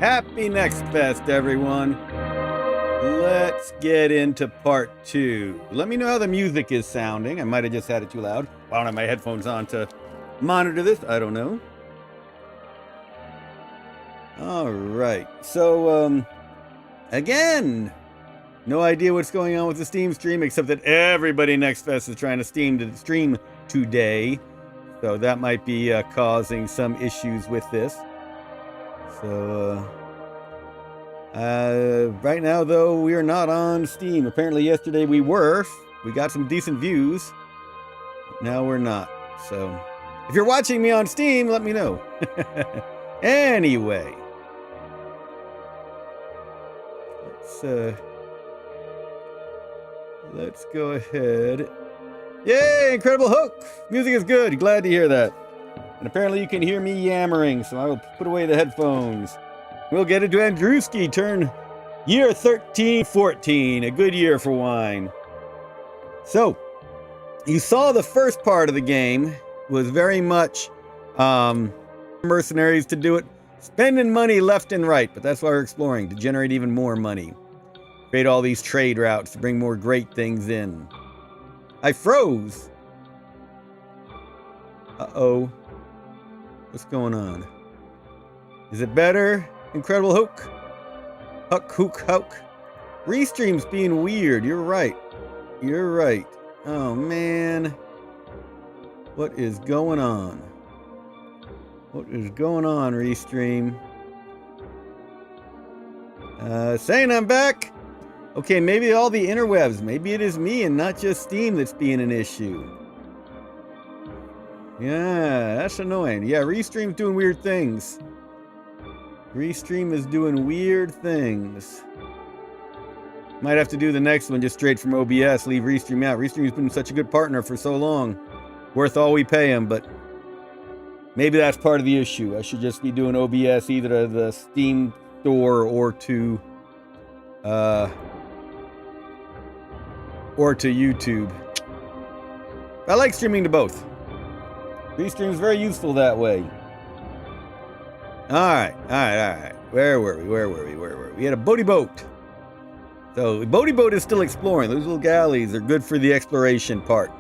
Happy Next Fest, everyone. Let's get into part 2. Let me know how the music is sounding. I might have just had it too loud. I don't have my headphones on to monitor this. I don't know. All right. So, again, no idea what's going on with the Steam stream, except that everybody Next Fest is trying to stream today. So that might be causing some issues with this. So, right now, though, we are not on Steam. Apparently yesterday we were. We got some decent views. Now we're not. So, if you're watching me on Steam, let me know. Anyway. Let's go ahead. Yay, Incredible Hulk! Music is good. Glad to hear that. And apparently you can hear me yammering, so I will put away the headphones. We'll get into Andrewski turn year 1314, a good year for wine. So, you saw the first part of the game was very much mercenaries to do it, spending money left and right, but that's why we're exploring, to generate even more money. Create all these trade routes to bring more great things in. I froze. Uh-oh. What's going on? Is it better? Incredible Hulk? Hulk. Restream's being weird. You're right. You're right. Oh, man. What is going on? What is going on, Restream? Saying I'm back. Okay, maybe all the interwebs. Maybe it is me and not just Steam that's being an issue. Yeah, that's annoying. Yeah, Restream's doing weird things. Restream is doing weird things. Might have to do the next one just straight from OBS. Leave Restream out. Restream's been such a good partner for so long. Worth all we pay him, but maybe that's part of the issue. I should just be doing OBS either to the Steam store or to YouTube. I like streaming to both. Restream's very useful that way. Alright. Where were we? We had a boaty boat. So, the boaty boat is still exploring. Those little galleys are good for the exploration part.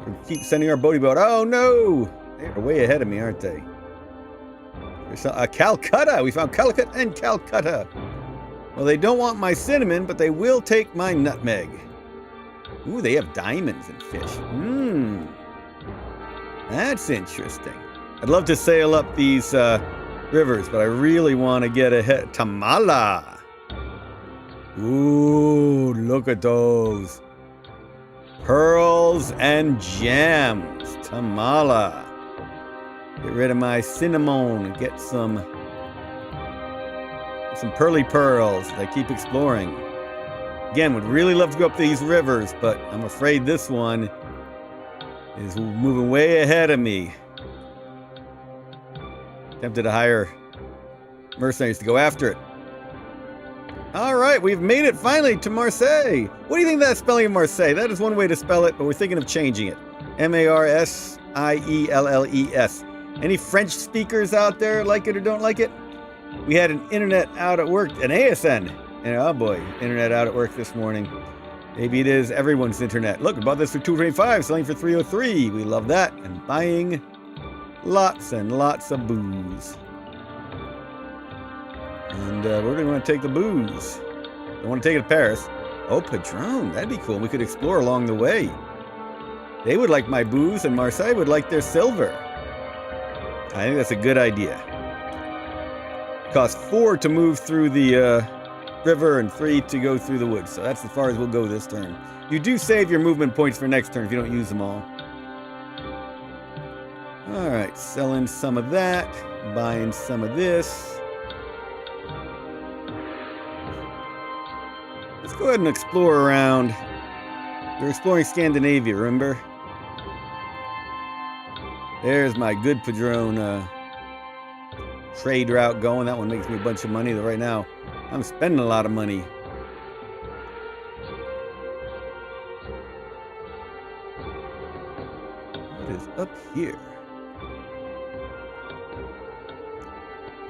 We keep sending our boaty boat. Oh no! They're way ahead of me, aren't they? There's Calcutta! We found Calicut and Calcutta. Well, they don't want my cinnamon, but they will take my nutmeg. Ooh, they have diamonds and fish. That's interesting. I'd love to sail up these rivers, but I really want to get ahead. Tamala. Ooh, look at those. Pearls and gems. Tamala. Get rid of my cinnamon and get some pearly pearls. I keep exploring. Again, would really love to go up these rivers, but I'm afraid this one is moving way ahead of me. Tempted to hire mercenaries to go after it. All right, we've made it finally to Marseille. What do you think of that spelling of Marseille? That is one way to spell it, but we're thinking of changing it. Marsielles. Any French speakers out there like it or don't like it? We had an internet out at work, an ASN. And oh boy, internet out at work this morning. Maybe it is everyone's internet. Look, I bought this for $225, selling for $303. We love that. And buying lots and lots of booze. And we're going to want to take the booze. I want to take it to Paris. Oh, Padron. That'd be cool. We could explore along the way. They would like my booze, and Marseille would like their silver. I think that's a good idea. It costs 4 to move through the river and 3 to go through the woods. So that's as far as we'll go this turn. You do save your movement points for next turn if you don't use them all. Alright, selling some of that. Buying some of this. Let's go ahead and explore around. We're exploring Scandinavia, remember? There's my good Padron trade route going. That one makes me a bunch of money. Right now, I'm spending a lot of money. What is up here?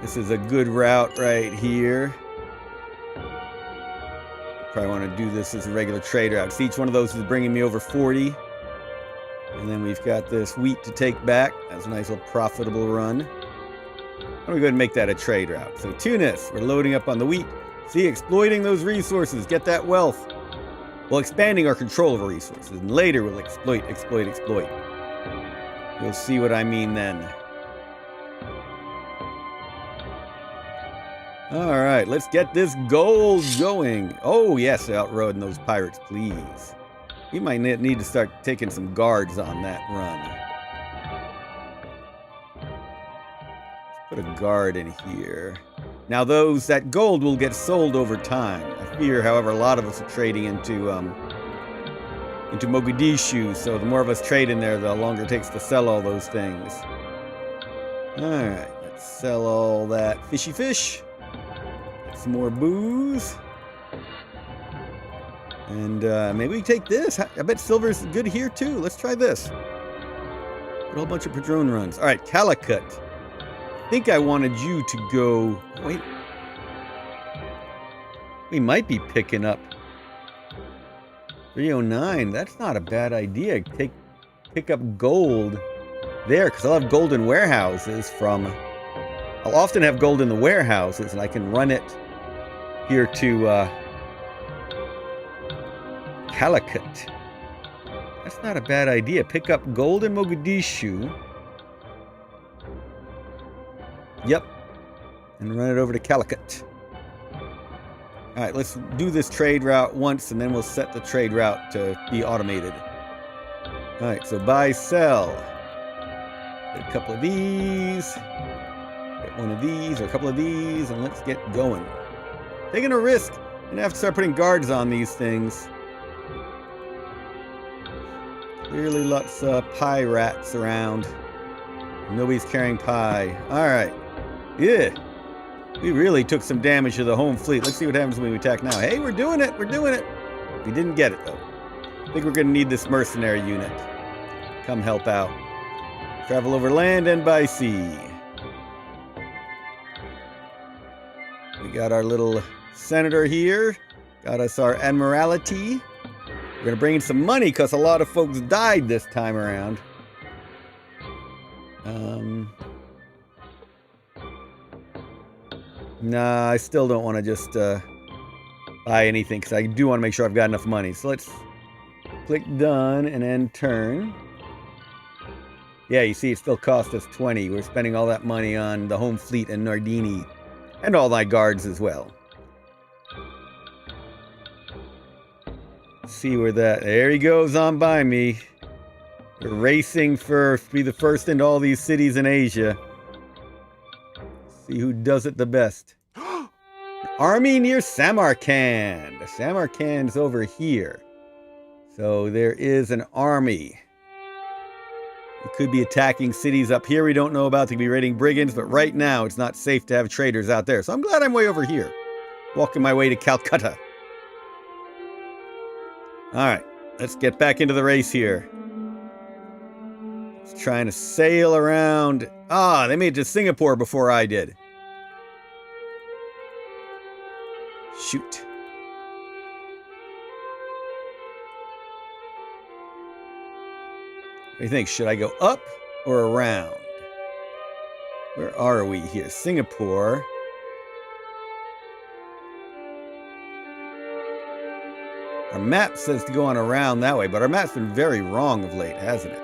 This is a good route right here. Probably want to do this as a regular trade route. So each one of those is bringing me over 40. And then we've got this wheat to take back. That's a nice little profitable run. I'm going to go ahead and make that a trade route. So Tunis, we're loading up on the wheat. See, exploiting those resources, get that wealth. Well, expanding our control over resources. And later we'll exploit. You'll see what I mean then. All right, let's get this gold going. Oh, yes, outroading those pirates, please. We might need to start taking some guards on that run. Let's put a guard in here. Now, that gold will get sold over time. I fear, however, a lot of us are trading into Mogadishu, so the more of us trade in there, the longer it takes to sell all those things. All right, let's sell all that fishy fish. Some more booze. And maybe we take this. I bet silver's good here too. Let's try this. A whole bunch of Padron runs. All right, Calicut. I think I wanted you to go... Wait. We might be picking up 309. That's not a bad idea. Pick up gold there, because I'll have gold in warehouses from... I'll often have gold in the warehouses, and I can run it here to Calicut. That's not a bad idea. Pick up gold in Mogadishu. Yep. And run it over to Calicut. All right, let's do this trade route once, and then we'll set the trade route to be automated. All right, so buy, sell. Get a couple of these. Get one of these or a couple of these, and let's get going. Taking a risk. I'm gonna have to start putting guards on these things. Clearly lots of pie rats around. Nobody's carrying pie. Alright. Yeah. We really took some damage to the home fleet. Let's see what happens when we attack now. Hey, we're doing it. We're doing it. We didn't get it, though. I think we're gonna need this mercenary unit. Come help out. Travel over land and by sea. We got our little senator here. Got us our admiralty. We're going to bring in some money because a lot of folks died this time around. Nah, I still don't want to just buy anything because I do want to make sure I've got enough money. So let's click done and end turn. Yeah, you see it still cost us 20. We're spending all that money on the home fleet and Nardini. And all my guards as well. See where there he goes on by me. We're racing to be the first into all these cities in Asia. See who does it the best. Army near Samarkand. Samarkand's over here. So there is an army. We could be attacking cities up here we don't know about. They could be raiding brigands, but right now it's not safe to have traders out there. So I'm glad I'm way over here. Walking my way to Calcutta. Alright, let's get back into the race here. Just trying to sail around. Ah, they made it to Singapore before I did. Shoot. What do you think? Should I go up or around? Where are we here? Singapore. Our map says to go on around that way, but our map's been very wrong of late, hasn't it?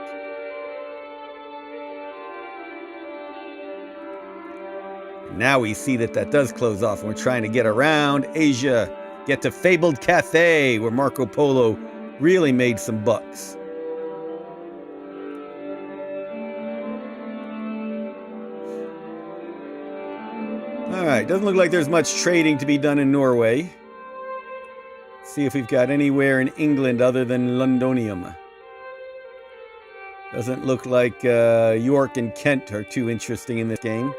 Now we see that does close off, and we're trying to get around Asia, get to fabled Cathay, where Marco Polo really made some bucks. Alright, doesn't look like there's much trading to be done in Norway. Let's see if we've got anywhere in England other than Londonium. Doesn't look like York and Kent are too interesting in this game.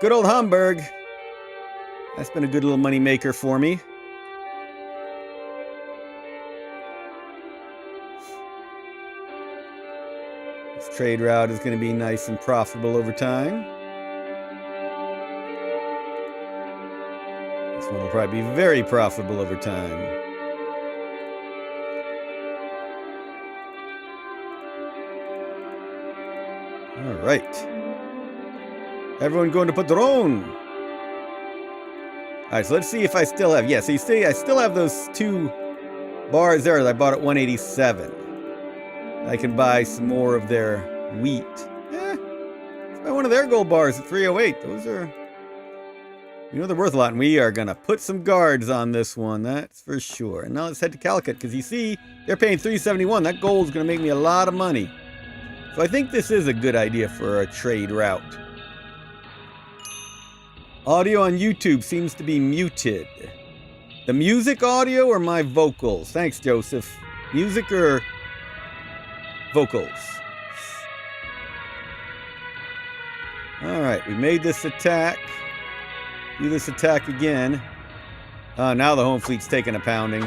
Good old Hamburg. That's been a good little money maker for me. Let's trade route is going to be nice and profitable over time. This one will probably be very profitable over time. All right. Everyone going to Padron. All right, so let's see if I still have. Yeah, so you see, I still have those 2 bars there that I bought at 187. I can buy some more of their wheat. Let's buy one of their gold bars at 308. Those are, they're worth a lot. And we are going to put some guards on this one, that's for sure. And now let's head to Calicut, because you see, they're paying 371. That gold is going to make me a lot of money. So I think this is a good idea for a trade route. Audio on YouTube seems to be muted. The music audio or my vocals? Thanks, Joseph. Music or vocals? All right, we made this attack. Do this attack again. Now the home fleet's taking a pounding.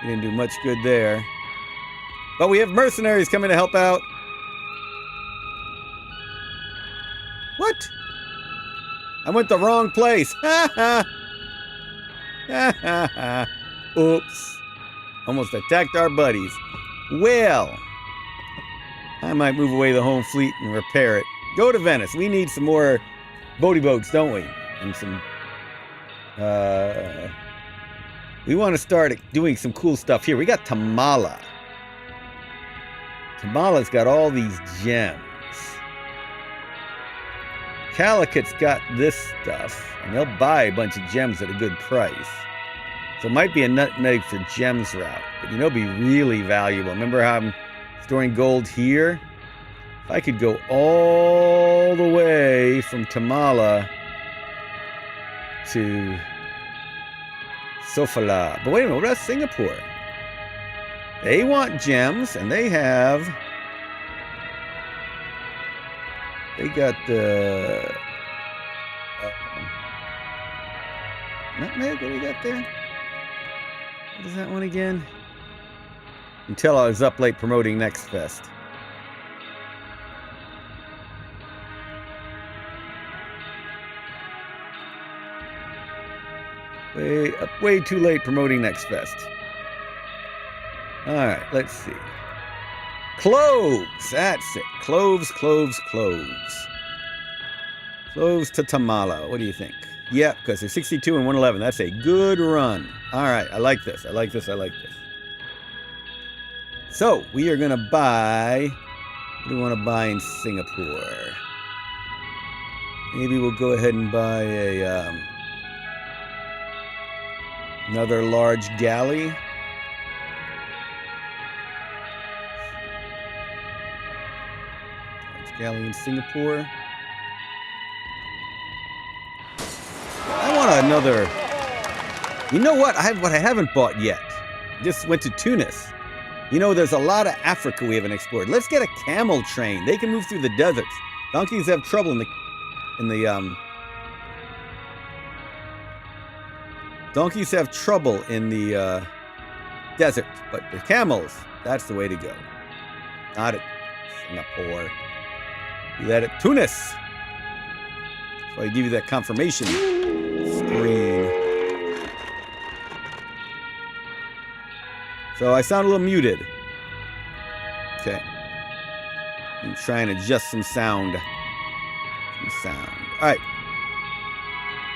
We didn't do much good there. But we have mercenaries coming to help out. What? I went the wrong place. Ha ha. Ha ha ha. Oops. Almost attacked our buddies. Well, I might move away the home fleet and repair it. Go to Venice. We need some more boaty boats, don't we? And some... we want to start doing some cool stuff here. We got Tamala. Tamala's got all these gems. Calicut's got this stuff, and they'll buy a bunch of gems at a good price. So it might be a nutmeg for gems route, but it'd be really valuable. Remember how I'm storing gold here? If I could go all the way from Tamala to Sofala. But wait a minute, what about Singapore? They want gems, and they have... They got the... nutmeg, what do we got there? What is that one again? Until I was up late promoting Next Fest. Way too late promoting Next Fest. Alright, let's see. Cloves! That's it. Cloves, cloves, cloves. Cloves to Tamala. What do you think? Yep, because they're 62 and 111. That's a good run. Alright, I like this. I like this. I like this. So, we are going to buy... What do we want to buy in Singapore? Maybe we'll go ahead and buy a... another large galley. Galley in Singapore. I want another. You know what? What I haven't bought yet. Just went to Tunis. There's a lot of Africa we haven't explored. Let's get a camel train. They can move through the deserts. Donkeys have trouble Donkeys have trouble in the desert, but the camels, that's the way to go. Not at Singapore. Do that at Tunis. So I give you that confirmation screen. So I sound a little muted. Okay. I'm trying to adjust some sound. All right.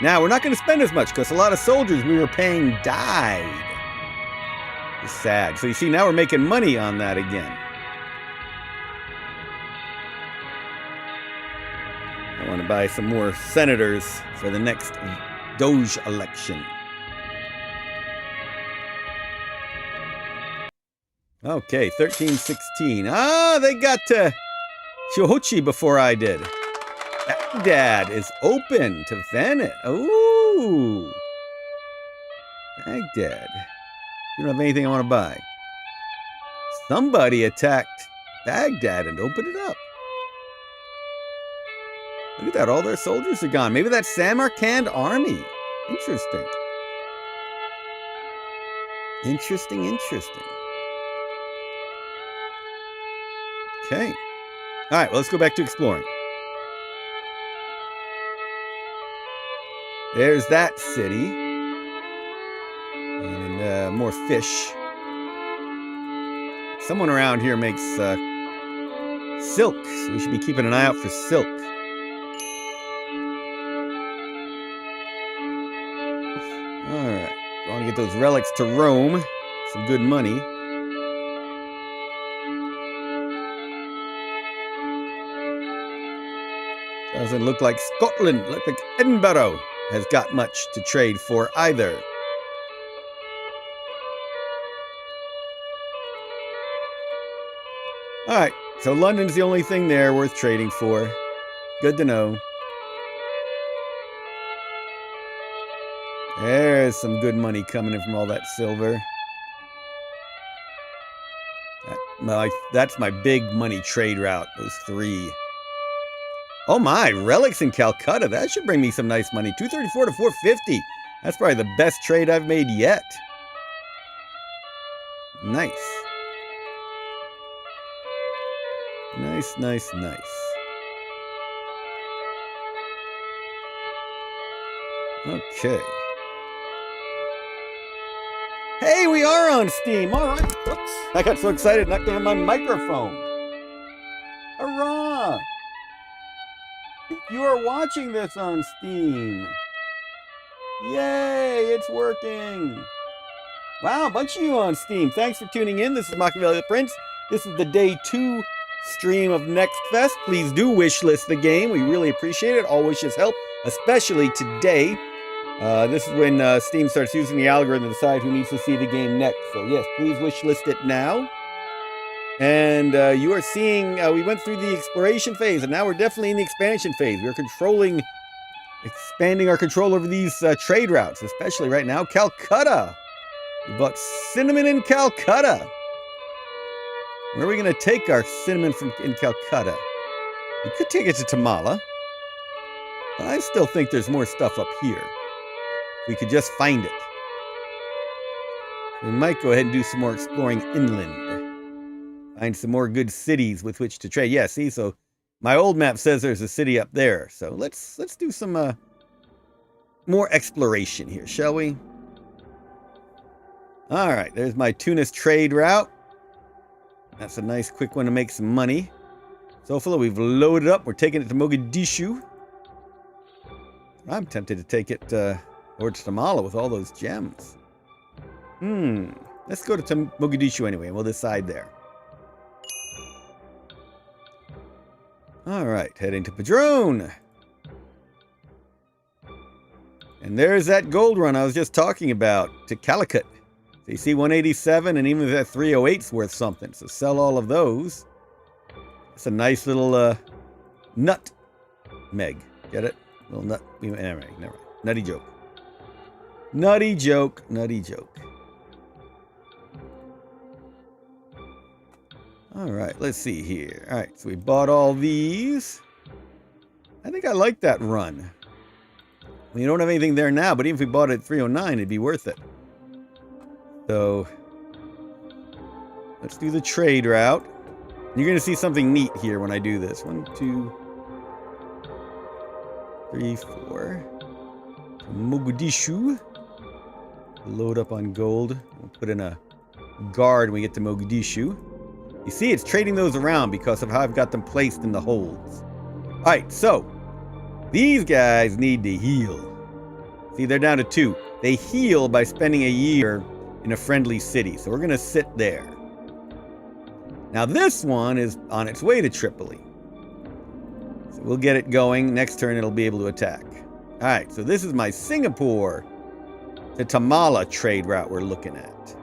Now, we're not going to spend as much because a lot of soldiers we were paying died. It's sad. So you see, now we're making money on that again. I want to buy some more senators for the next Doge election. Okay, 1316. They got to Chihochi before I did. Baghdad is open to Venice. Ooh. Baghdad. You don't have anything I want to buy. Somebody attacked Baghdad and opened it up. Look at that, all their soldiers are gone. Maybe that's Samarkand army. Interesting. Interesting. Okay. All right, well, let's go back to exploring. There's that city. And more fish. Someone around here makes silk, so we should be keeping an eye out for silk. Alright, I want to get those relics to Rome. Some good money. Doesn't look like Scotland, look like Edinburgh has got much to trade for either. Alright, so London's the only thing there worth trading for. Good to know. There's some good money coming in from all that silver. That's my big money trade route, those 3. Oh my, relics in Calcutta. That should bring me some nice money. 234 to 450. That's probably the best trade I've made yet. Nice. Nice, nice, nice. Okay. Hey, we are on Steam. All right. Oops. I got so excited knocked down my microphone. Hurrah! You are watching this on Steam. Yay, it's working. Wow, a bunch of you on Steam. Thanks for tuning in. This is Machiavelli the Prince. This is the day 2 stream of Next Fest. Please do wishlist the game. We really appreciate it. All wishes help, especially today. This is when Steam starts using the algorithm to decide who needs to see the game next. So yes, please wishlist it now. And you are seeing, we went through the exploration phase, and now we're definitely in the expansion phase. We're expanding our control over these trade routes, especially right now, Calcutta. We bought cinnamon in Calcutta. Where are we going to take our cinnamon in Calcutta? We could take it to Tamala, but I still think there's more stuff up here. We could just find it. We might go ahead and do some more exploring inland. Find some more good cities with which to trade. Yeah, see, so my old map says there's a city up there. So let's do some more exploration here, shall we? All right, there's my Tunis trade route. That's a nice quick one to make some money. So far, we've loaded up. We're taking it to Mogadishu. I'm tempted to take it over to Tamala with all those gems. Let's go to Mogadishu anyway, and we'll decide there. All right, heading to Padrone. And there's that gold run I was just talking about to Calicut. So you see 187, and even that 308's worth something. So sell all of those. It's a nice little nut meg. Get it? Little nut. Never mind. Nutty joke. Nutty joke. Nutty joke. All right, let's see here. All right, so we bought all these. I think I like that run. We don't have anything there now, but even if we bought it at 309, it'd be worth it. So let's do the trade route. You're going to see something neat here when I do this. 1, 2, 3, 4. Mogadishu. Load up on gold. We'll put in a guard when we get to Mogadishu. You see, it's trading those around because of how I've got them placed in the holds. All right, so these guys need to heal. See, they're down to 2. They heal by spending a year in a friendly city. So we're going to sit there. Now this one is on its way to Tripoli. So we'll get it going. Next turn it'll be able to attack. All right, so this is my Singapore to Tamala trade route we're looking at.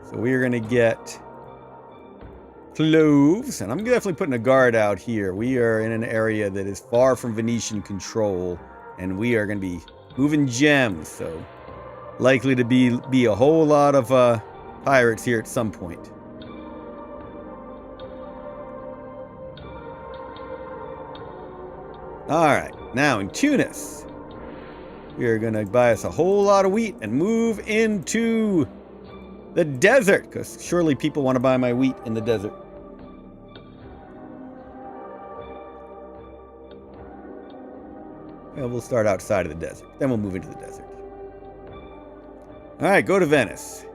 So we're going to get cloves, and I'm definitely putting a guard out here. We are in an area that is far from Venetian control, and we are going to be moving gems, so likely to be a whole lot of pirates here at some point. All right, now in Tunis, we are going to buy us a whole lot of wheat and move into the desert, because surely people want to buy my wheat in the desert. Well, we'll start outside of the desert. Then we'll move into the desert. All right, go to Venice.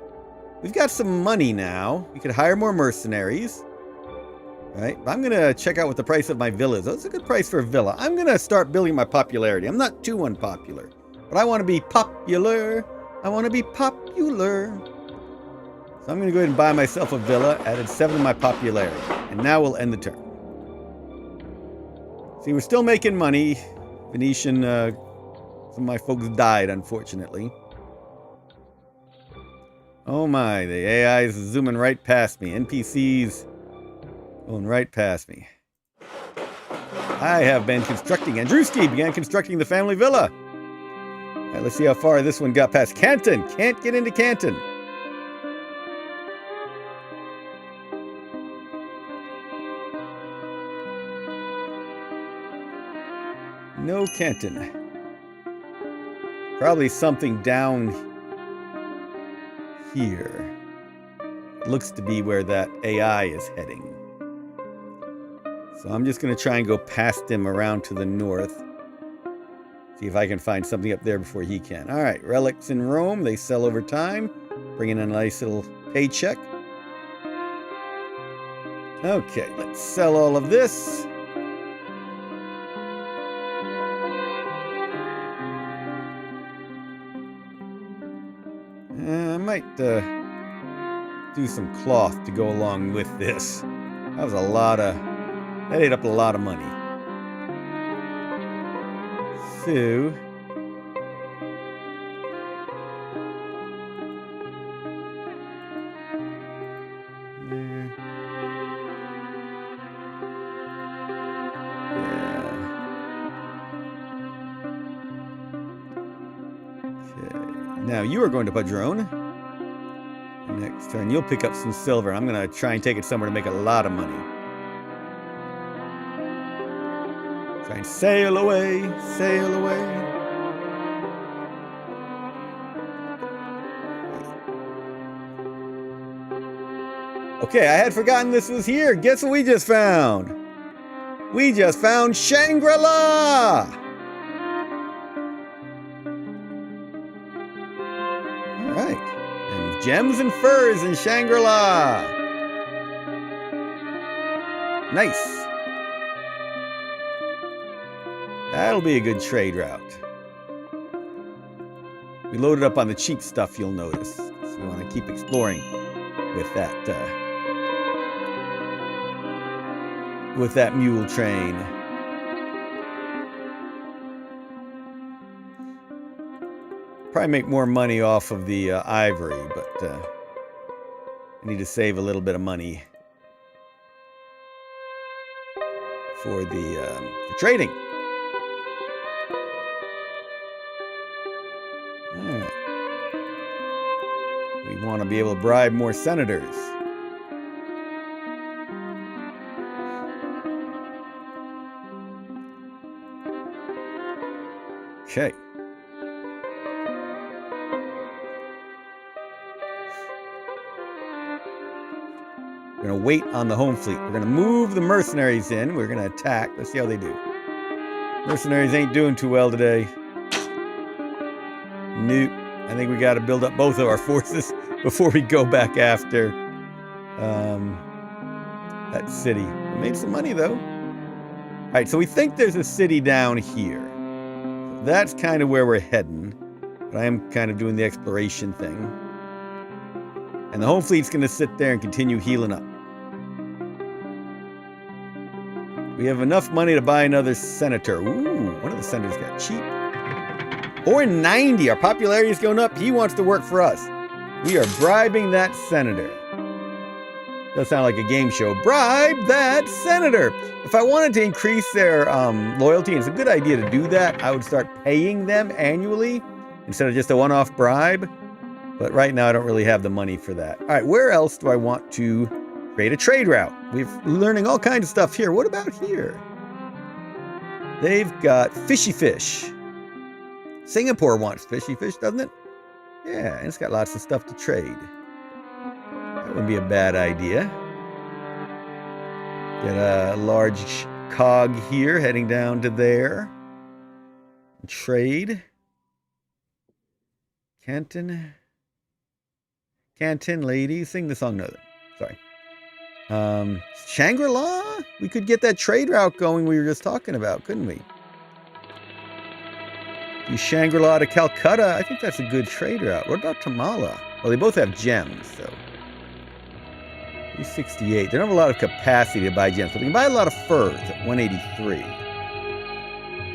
We've got some money now. We could hire more mercenaries. All right, I'm going to check out what the price of my villa is. That's a good price for a villa. I'm going to start building my popularity. I'm not too unpopular, but I want to be popular. I want to be popular. So I'm going to go ahead and buy myself a villa. Added 7 to my popularity. And now we'll end the turn. See, we're still making money. Venetian, some of my folks died, unfortunately. Oh my, the AI is zooming right past me. NPCs going right past me. I have been constructing. Andrewski began constructing the family villa. All right, let's see how far this one got past Canton. Can't get into Canton. No Canton. Probably something down here. Looks to be where that AI is heading. So I'm just going to try and go past him around to the north. See if I can find something up there before he can. All right, relics in Rome. They sell over time. Bring in a nice little paycheck. Okay, let's sell all of this. I might do some cloth to go along with this. That was a lot of... That ate up a lot of money. So... Now you are going to Padrone. Next turn, you'll pick up some silver. I'm going to try and take it somewhere to make a lot of money. Try and sail away, sail away. Okay, I had forgotten this was here. Guess what we just found? We just found Shangri-La! Gems and furs in Shangri-La. Nice. That'll be a good trade route. We loaded up on the cheap stuff, you'll notice. So we want to keep exploring with that mule train. Probably make more money off of the ivory, but I need to save a little bit of money for the for trading. All right. We want to be able to bribe more senators. Okay. We're going to wait on the home fleet. We're going to move the mercenaries in. We're going to attack. Let's see how they do. Mercenaries ain't doing too well today. Nope. I think we got to build up both of our forces before we go back after that city. We made some money, though. All right, so we think there's a city down here. That's kind of where we're heading. But I am kind of doing the exploration thing. And the home fleet's going to sit there and continue healing up. We have enough money to buy another senator. Ooh, one of the senators got cheap. Or 90. Our popularity is going up. He wants to work for us. We are bribing that senator. Does sound like a game show. Bribe that senator. If I wanted to increase their loyalty, and it's a good idea to do that, I would start paying them annually instead of just a one-off bribe. But right now, I don't really have the money for that. All right, where else do I want to create a trade route? We're learning all kinds of stuff here. What about here? They've got fishy fish. Singapore wants fishy fish, doesn't it? Yeah, and it's got lots of stuff to trade. That wouldn't be a bad idea. Get a large cog here heading down to there. Trade. Canton lady. Sing the song. No, sorry. Shangri-La? We could get that trade route going we were just talking about, couldn't we? Do Shangri-La to Calcutta. I think that's a good trade route. What about Tamala? Well, they both have gems, so. 368. They don't have a lot of capacity to buy gems, but they can buy a lot of furs at 183.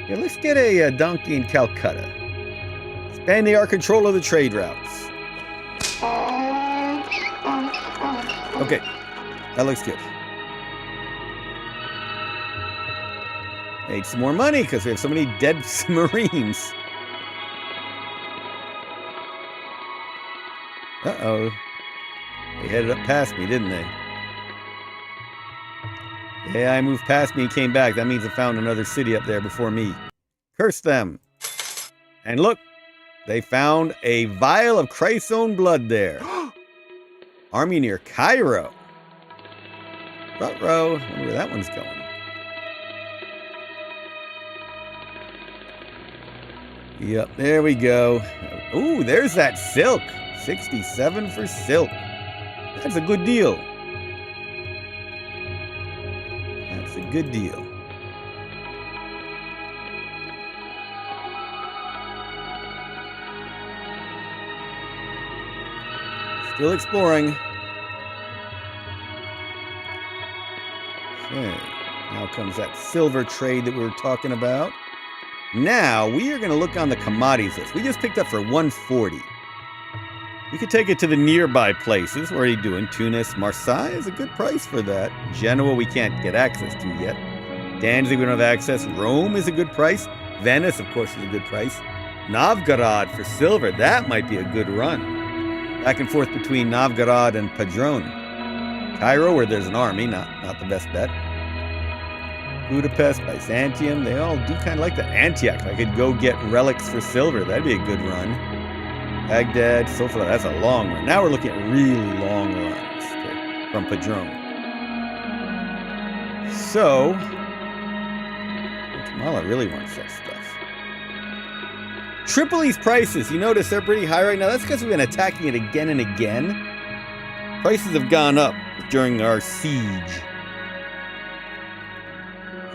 Yeah, let's get a donkey in Calcutta. Expanding our control of the trade routes. Okay, that looks good. Make some more money because we have so many dead Marines. Uh-oh. They headed up past me, didn't they? Yeah, I moved past me and came back. That means I found another city up there before me. Curse them. And look, they found a vial of Christ's own blood there. Army near Cairo. Ruh-roh. I wonder where that one's going. Yep, there we go. Ooh, there's that silk. 67 for silk. That's a good deal. That's a good deal. Still exploring. Okay, now comes that silver trade that we were talking about. Now, we are going to look on the commodities list. We just picked up for 140. We could take it to the nearby places. What are you doing? Tunis, Marseille is a good price for that. Genoa we can't get access to yet. Danzig we don't have access. Rome is a good price. Venice, of course, is a good price. Novgorod for silver. That might be a good run. Back and forth between Novgorod and Padron. Cairo, where there's an army, not the best bet. Budapest, Byzantium, they all do kind of like that. Antioch, I could go get relics for silver. That'd be a good run. Baghdad, Sofia, that's a long run. Now we're looking at really long runs from Padron. So, Tamala really wants that stuff. Tripoli's prices, you notice they're pretty high right now. That's because we've been attacking it again and again. Prices have gone up during our siege.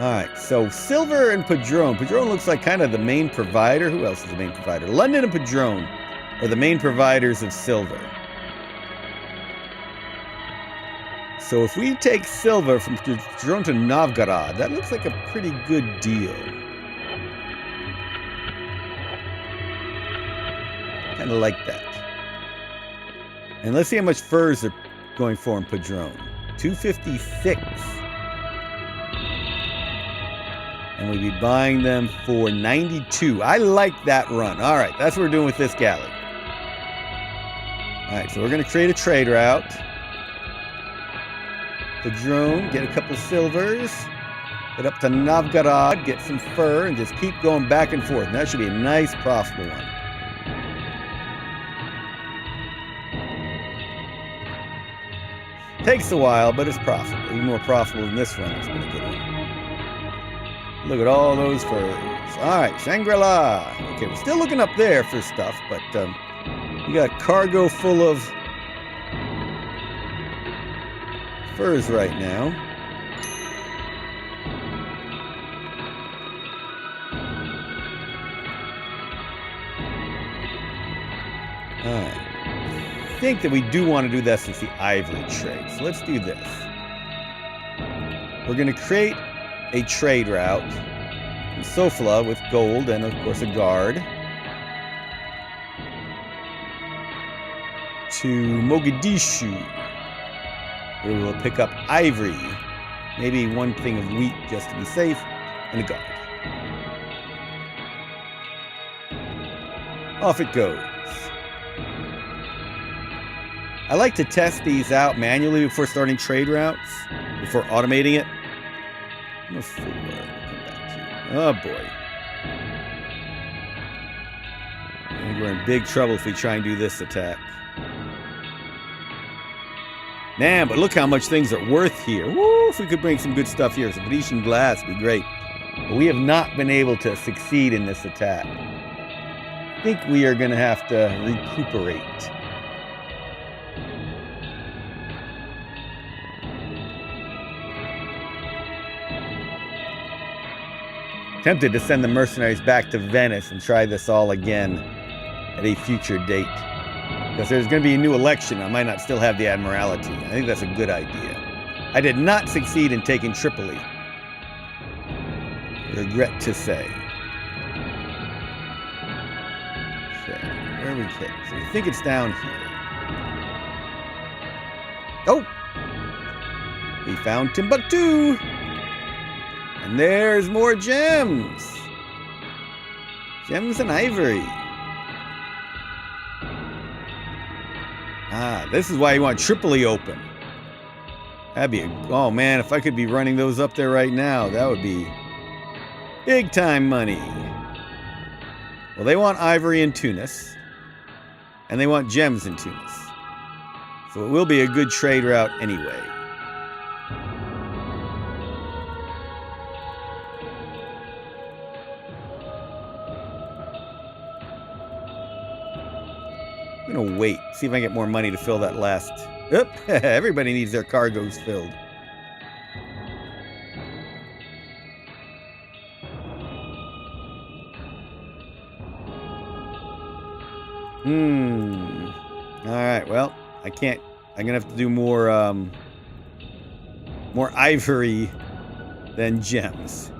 Alright, so silver and Padron. Padron looks like kind of the main provider. Who else is the main provider? London and Padron are the main providers of silver. So if we take silver from Padron to Novgorod, that looks like a pretty good deal. Kind of like that. And let's see how much furs are going for in Padron. 256. And we'd be buying them for 92. I like that run. All right, that's what we're doing with this galley. All right, so we're going to create a trade route. Padron, get a couple of silvers. Get up to Novgorod, get some fur, and just keep going back and forth. And that should be a nice, profitable one. Takes a while, but it's profitable. Even more profitable than this run. It's been a good one. Look at all those furs. All right, Shangri-La. Okay, we're still looking up there for stuff, but we got cargo full of furs right now. All right. I think that we do want to do this as the ivory trade. So let's do this. We're going to create a trade route from Sofia with gold and, of course, a guard to Mogadishu, where we will pick up ivory, maybe one thing of wheat just to be safe, and a guard. Off it goes. I like to test these out manually before starting trade routes, before automating it. Oh boy. And we're in big trouble if we try and do this attack. Man, but look how much things are worth here. Woo, if we could bring some good stuff here. Some Venetian glass would be great. But we have not been able to succeed in this attack. I think we are going to have to recuperate. Tempted to send the mercenaries back to Venice and try this all again at a future date. Because there's going to be a new election. I might not still have the Admiralty. I think that's a good idea. I did not succeed in taking Tripoli. Regret to say. Okay, where are we heading? So we think it's down here. Oh! We found Timbuktu! And there's more gems! Gems and ivory. Ah, this is why you want Tripoli open. That'd be oh man, if I could be running those up there right now, that would be big time money. Well, they want ivory in Tunis. And they want gems in Tunis. So it will be a good trade route anyway. I'm gonna wait, see if I can get more money to fill that last. Oop, everybody needs their cargoes filled. Alright, well, I can't. I'm gonna have to do more ivory than gems.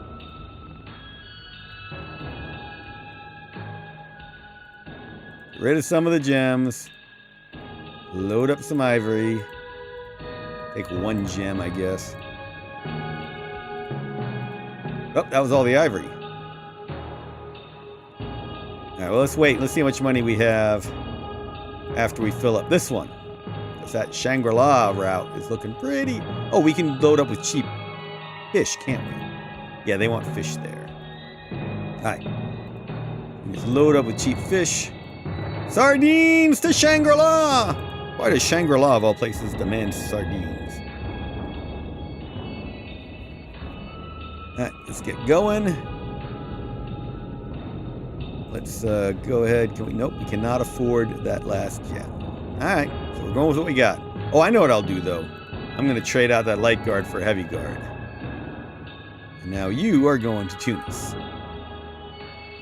Get rid of some of the gems. Load up some ivory. Take one gem, I guess. Oh, that was all the ivory. Alright, well, let's wait. Let's see how much money we have after we fill up this one. Because that Shangri-La route is looking pretty. Oh, we can load up with cheap fish, can't we? Yeah, they want fish there. Alright. Just load up with cheap fish. Sardines to Shangri-La! Why does Shangri-La, of all places, demand sardines? Alright, let's get going. Let's go ahead. Can we? Nope, we cannot afford that last gem. Alright, so we're going with what we got. Oh, I know what I'll do, though. I'm going to trade out that light guard for a heavy guard. And now you are going to Tunis.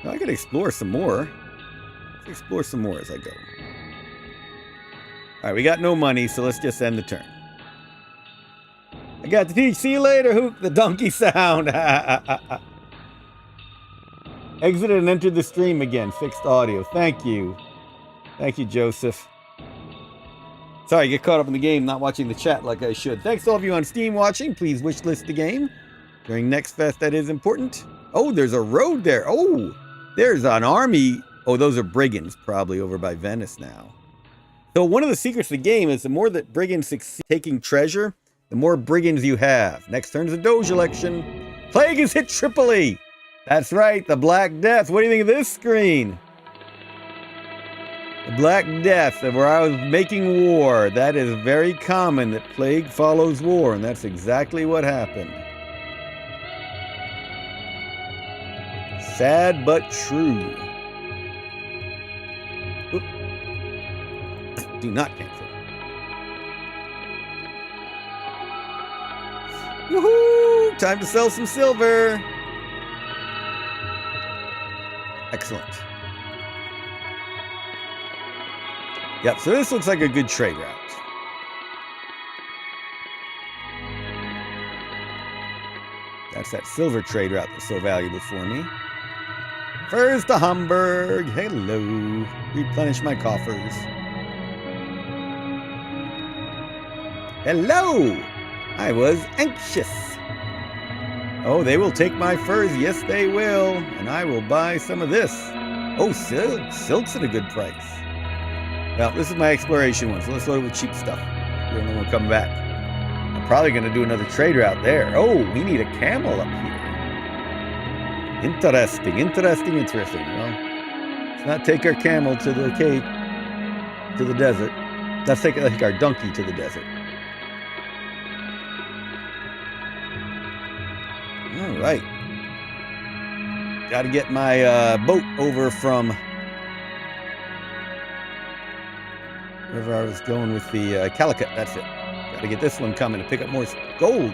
Now, I could explore some more. Let's explore some more as I go. Alright, we got no money, so let's just end the turn. I got to teach. See you later, Hook. The donkey sound. Exited and entered the stream again. Fixed audio. Thank you. Thank you, Joseph. Sorry, get caught up in the game, not watching the chat like I should. Thanks to all of you on Steam watching. Please wishlist the game. During Next Fest, that is important. Oh, there's a road there. Oh, there's an army. Oh, those are brigands, probably over by Venice now. So one of the secrets of the game is the more that brigands succeed taking treasure, the more brigands you have. Next turn's a Doge election. Plague has hit Tripoli. That's right, the Black Death. What do you think of this screen? The Black Death, where I was making war. That is very common, that plague follows war, and that's exactly what happened. Sad but true. Oop. Do not cancel. Woohoo! Time to sell some silver. Excellent. Yep, so this looks like a good trade route. That's that silver trade route that's so valuable for me. First to Hamburg. Hello. Replenish my coffers. Hello. I was anxious. Oh, they will take my furs. Yes, they will. And I will buy some of this. Oh, silk. Silk's at a good price. Well, this is my exploration one, so let's load it with cheap stuff. We don't know when we'll come back. I'm probably going to do another trade route there. Oh, we need a camel up here. Interesting, interesting, interesting. Well, let's not take our camel to the Cape, to the desert. Let's take our donkey to the desert. All right. Got to get my boat over from wherever I was going with the Calicut. That's it. Got to get this one coming to pick up more gold.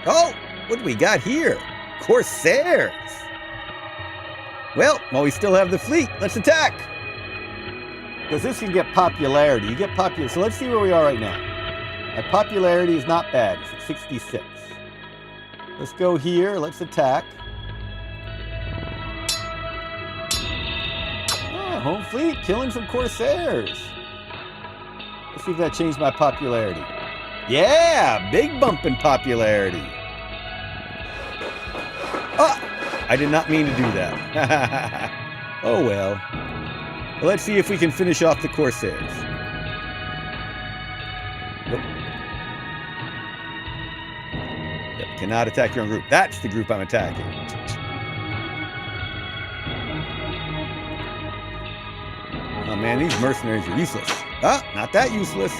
Oh, what do we got here? Corsairs. Well, while we still have the fleet, let's attack. Because this can get popularity. You get popular. So let's see where we are right now. My popularity is not bad. It's at 66. Let's go here. Let's attack. Oh, home fleet killing some Corsairs. Let's see if that changed my popularity. Yeah, big bump in popularity. Oh, I did not mean to do that. Oh well. Let's see if we can finish off the Corsairs. Nope. Yep, cannot attack your own group. That's the group I'm attacking. Oh man, these mercenaries are useless. Ah, not that useless.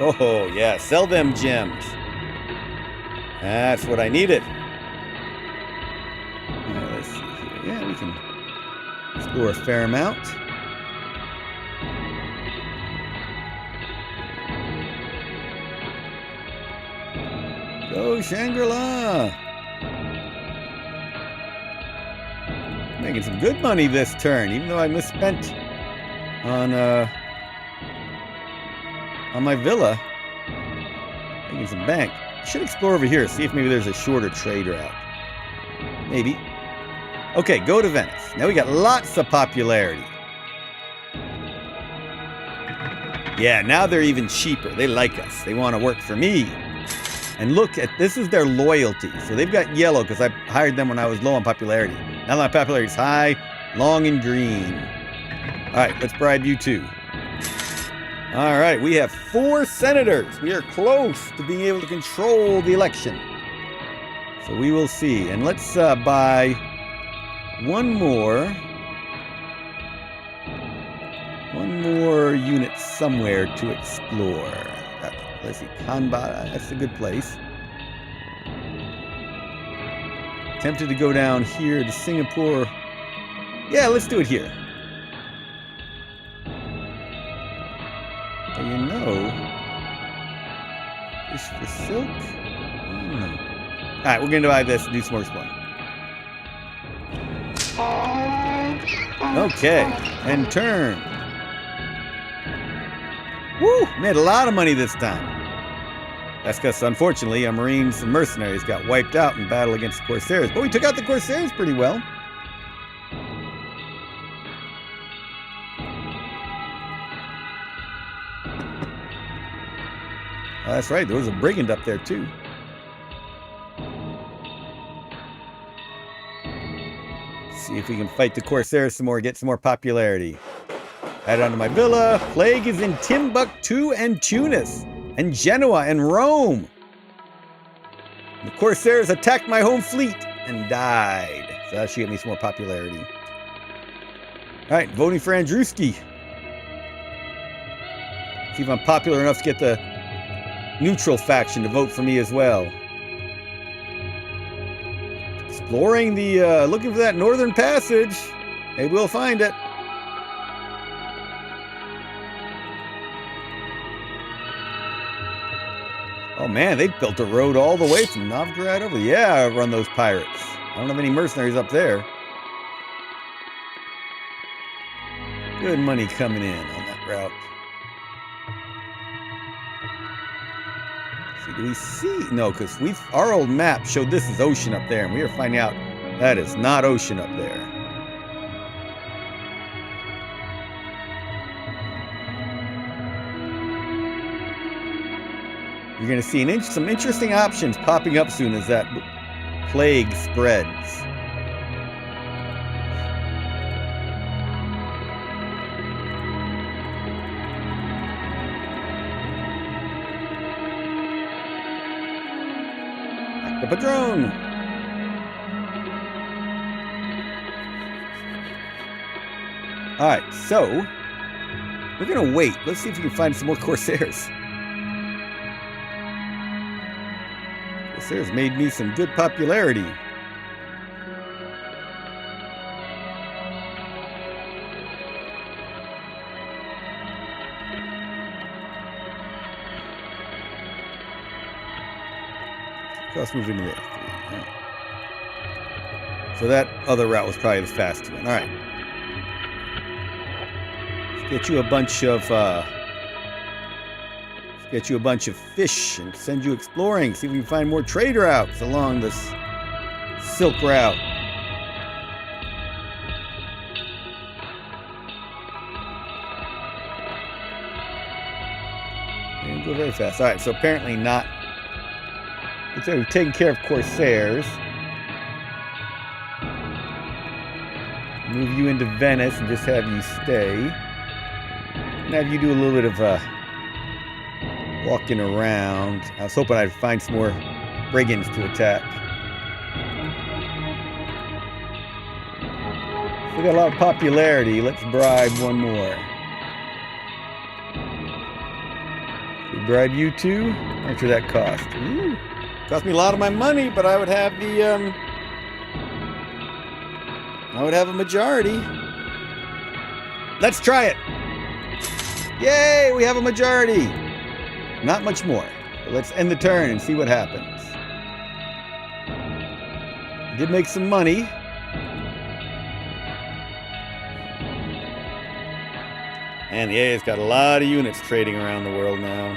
Oh yeah, sell them gems. That's what I needed. Let's see here. Yeah, we can explore a fair amount. Go Shangri-La. Making some good money this turn, even though I misspent on my villa. Making some bank. Should explore over here, see if maybe there's a shorter trade route. Maybe. Okay, go to Venice. Now we got lots of popularity. Yeah, now they're even cheaper. They like us. They want to work for me. And look at, this is their loyalty. So they've got yellow because I hired them when I was low on popularity. Now my popularity is high, long and green. All right, let's bribe you too. All right, we have 4 senators. We are close to being able to control the election. So we will see. And let's buy one more unit somewhere to explore. Let's see, Kanbada, that's a good place. Tempted to go down here to Singapore. Yeah, let's do it here. You know, fish for silk? Alright, we're going to buy this and do some more exploring. Okay, and turn. Woo! Made a lot of money this time. That's because, unfortunately, our Marines and mercenaries got wiped out in battle against the Corsairs. But we took out the Corsairs pretty well. Oh, that's right, there was a brigand up there too. See if we can fight the Corsairs some more, get some more popularity. Add on to my villa. Plague is in Timbuktu and Tunis and Genoa and Rome. The Corsairs attacked my home fleet and died. So that should get me some more popularity. All right, voting for Andrewski. See if I'm popular enough to get the neutral faction to vote for me as well. Exploring the, looking for that northern passage. Maybe we'll find it. Oh man, they built a road all the way from Novgorod over. Yeah, I run those pirates. I don't have any mercenaries up there. Good money coming in on that route. Do we see? No, because our old map showed this is ocean up there, and we are finding out that is not ocean up there. You're going to see some interesting options popping up soon as that plague spreads. The Padrone! Alright, so we're gonna wait. Let's see if we can find some more Corsairs. This has made me some good popularity. Let's move into there. Right. So that other route was probably the faster one. All right. Let's get you a bunch of fish and send you exploring. See if we can find more trade routes along this Silk Route. And go very fast. All right. So apparently not. So we've taken care of Corsairs. Move you into Venice and just have you stay. And have you do a little bit of walking around. I was hoping I'd find some more brigands to attack. We got a lot of popularity. Let's bribe one more. We bribe you too? How much would that cost? Ooh. Cost me a lot of my money, but I would have a majority. Let's try it. Yay, we have a majority. Not much more. But let's end the turn and see what happens. We did make some money. And the AA's got a lot of units trading around the world now.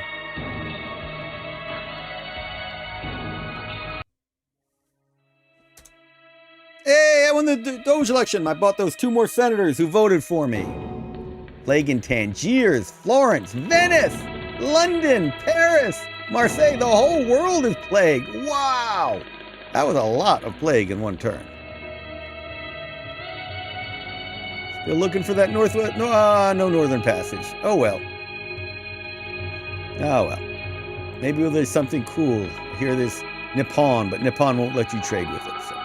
Hey, I won the Doge election. I bought those 2 more senators who voted for me. Plague in Tangiers, Florence, Venice, London, Paris, Marseille. The whole world is plague. Wow. That was a lot of plague in one turn. Still looking for that northwest. No northern passage. Oh well. Oh well. Maybe there's something cool. Here there's Nippon, but Nippon won't let you trade with it. So.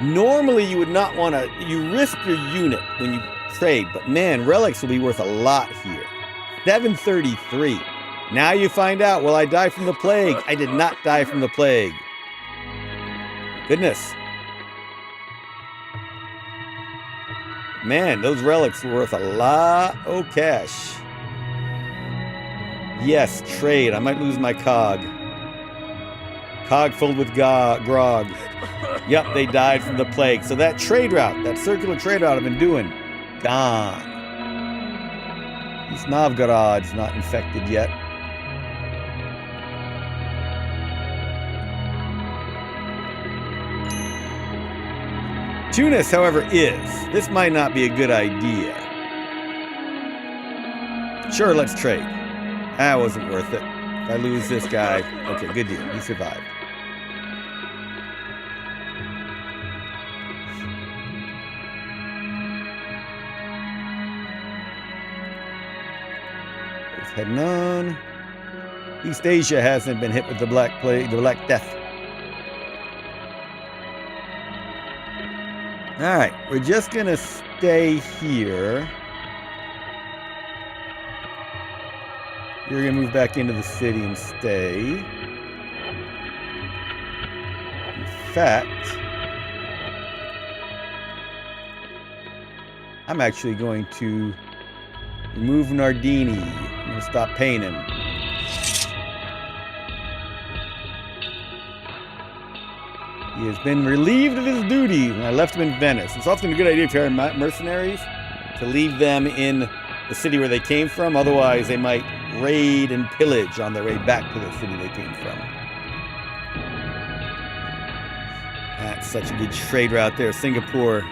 Normally you would not want to. You risk your unit when you trade, but man, relics will be worth a lot here. 733. Now you find out. Will I die from the plague? I did not die from the plague. Goodness. Man, those relics were worth a lot of cash. Yes, trade. I might lose my cog. Cog filled with grog. Yep, they died from the plague. So that trade route, that circular trade route I've been doing, gone. East Novgorod's not infected yet. Tunis, however, is. This might not be a good idea. Sure, let's trade. That wasn't worth it. If I lose this guy, okay, good deal. He survived. Just heading on. East Asia hasn't been hit with the Black Plague, the Black Death. All right, we're just gonna stay here. You're gonna move back into the city and stay. In fact, I'm actually going to remove Nardini. I'm gonna stop paying him. He has been relieved of his duties, and I left him in Venice. It's often a good idea if you're mercenaries to leave them in the city where they came from. Otherwise, they might raid and pillage on their way back to the city they came from. That's such a good trade route there, Singapore.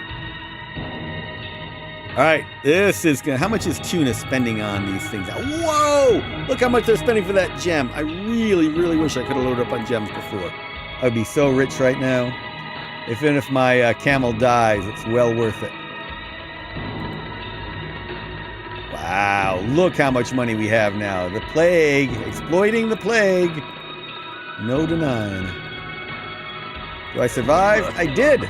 All right, this is gonna. How much is Tunis spending on these things? Whoa! Look how much they're spending for that gem. I really, really wish I could have loaded up on gems before. I'd be so rich right now. Even if my camel dies, it's well worth it. Wow, look how much money we have now. The plague, exploiting the plague. No denying. Do I survive? I did.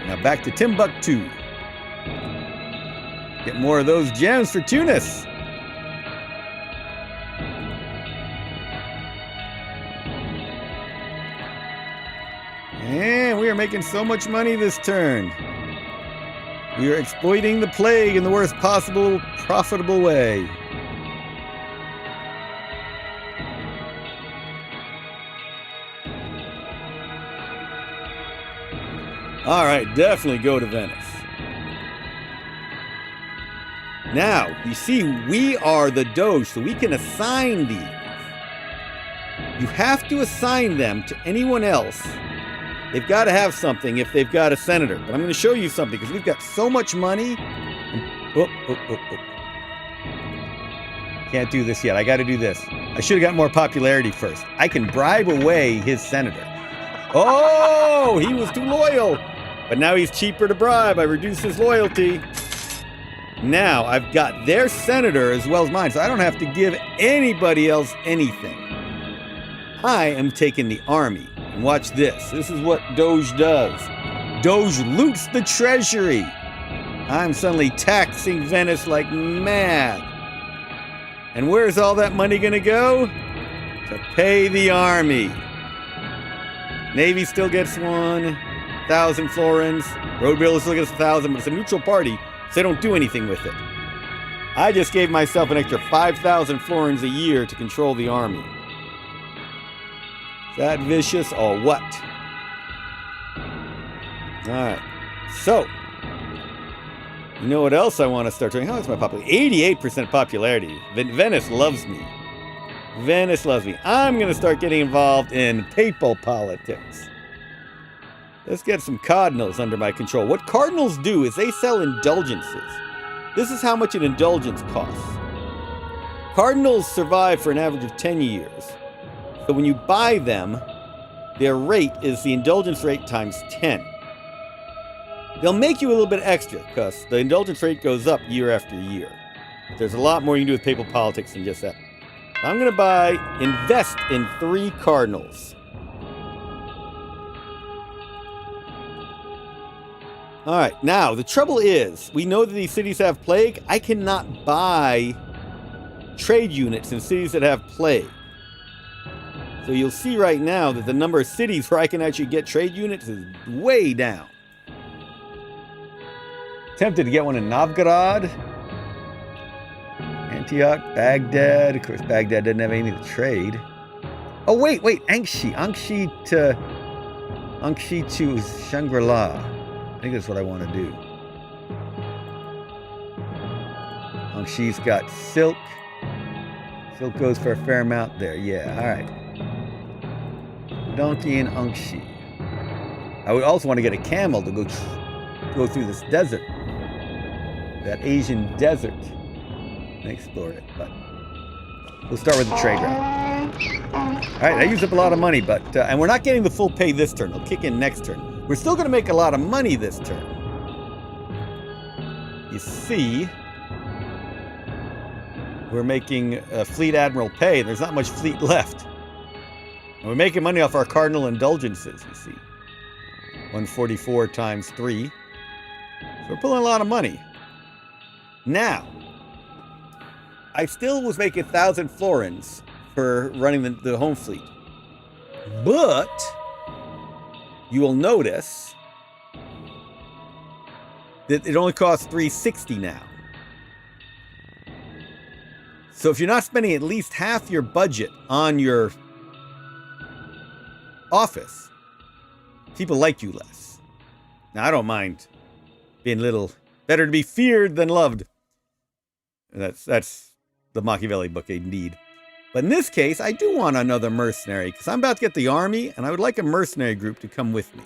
Now back to Timbuktu. Get more of those gems for Tunis. we are making so much money this turn. We are exploiting the plague in the worst possible profitable way. All right, definitely go to Venice. Now, you see, we are the Doge, so we can assign these. You have to assign them to anyone else. They've got to have something if they've got a senator. But I'm going to show you something, because we've got so much money. Can't do this yet. I got to do this. I should have got more popularity first. I can bribe away his senator. Oh, he was too loyal. But now he's cheaper to bribe. I reduced his loyalty. Now I've got their senator as well as mine, so I don't have to give anybody else anything. I am taking the army. And watch this. This is what Doge does. Doge loots the treasury. I'm suddenly taxing Venice like mad. And where's all that money going to go? To pay the army. Navy still gets 1,000 florins. Road bill still gets 1,000, but it's a neutral party, so they don't do anything with it. I just gave myself an extra 5,000 florins a year to control the army. Is that vicious or what? Alright. So, you know what else I want to start doing? How is my popularity? 88% popularity. Venice loves me. Venice loves me. I'm going to start getting involved in papal politics. Let's get some cardinals under my control. What cardinals do is they sell indulgences. This is how much an indulgence costs. Cardinals survive for an average of 10 years. So when you buy them, their rate is the indulgence rate times 10. They'll make you a little bit extra because the indulgence rate goes up year after year. There's a lot more you can do with papal politics than just that. I'm going to invest in 3 cardinals. All right, now the trouble is, we know that these cities have plague. I cannot buy trade units in cities that have plague. So you'll see right now that the number of cities where I can actually get trade units is way down. Tempted to get one in Novgorod, Antioch, Baghdad. Of course, Baghdad doesn't have anything to trade. Oh, wait, Angshi to Shangri-La. I think that's what I want to do. Angshi's got silk. Silk goes for a fair amount there. Yeah, all right. Donkey and Angshi. I would also want to get a camel to go through this desert. That Asian desert. And explore it. But we'll start with the trade route. All right, I used up a lot of money, but and we're not getting the full pay this turn. It'll kick in next turn. We're still going to make a lot of money this turn. You see, we're making fleet admiral pay. There's not much fleet left. And we're making money off our cardinal indulgences, you see. 144 times 3. So we're pulling a lot of money. Now, I still was making 1,000 florins for running the home fleet. But you will notice that it only costs 360 now. So if you're not spending at least half your budget on your office, people like you less. Now, I don't mind being a little better to be feared than loved. That's the Machiavelli book, indeed. But in this case, I do want another mercenary, because I'm about to get the army, and I would like a mercenary group to come with me.